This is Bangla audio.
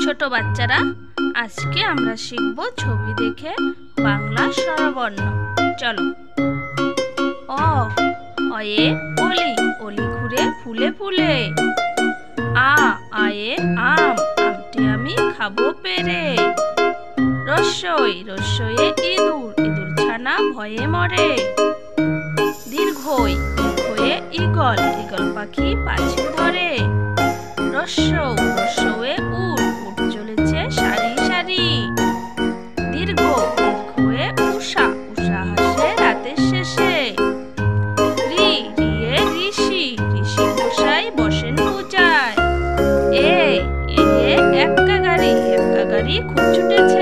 ছোট বাচ্চারা, আজকে আমরা শিখব ছবি দেখে বাংলা স্বরবর্ণ। চলো। অ, অয়ে অলি, অলি ঘুরে ফুলে ফুলে। আ, আয়ে আম, আমটি আমি খাবো পেরে। রস্বই, রস্বয়ে ইঁদুর, ইঁদুর ছানা ভয়ে মরে। দীর্ঘই, দীর্ঘয়ে ঈগল, ঈগল পাখি পাছে ধরে। রস্বৌ, রস্বয়ে উট, উট চলেছে সারি সারি। দীর্ঘ, দীর্ঘয়ে উষা, উষা হাসে রাতের শেষে। রি, রিয়ে ঋষি, ঋষি মশাই বসেন পূজায়। এ, এ এক্কা গাড়ি, এক্কা গাড়ি খুব ছুটেছে।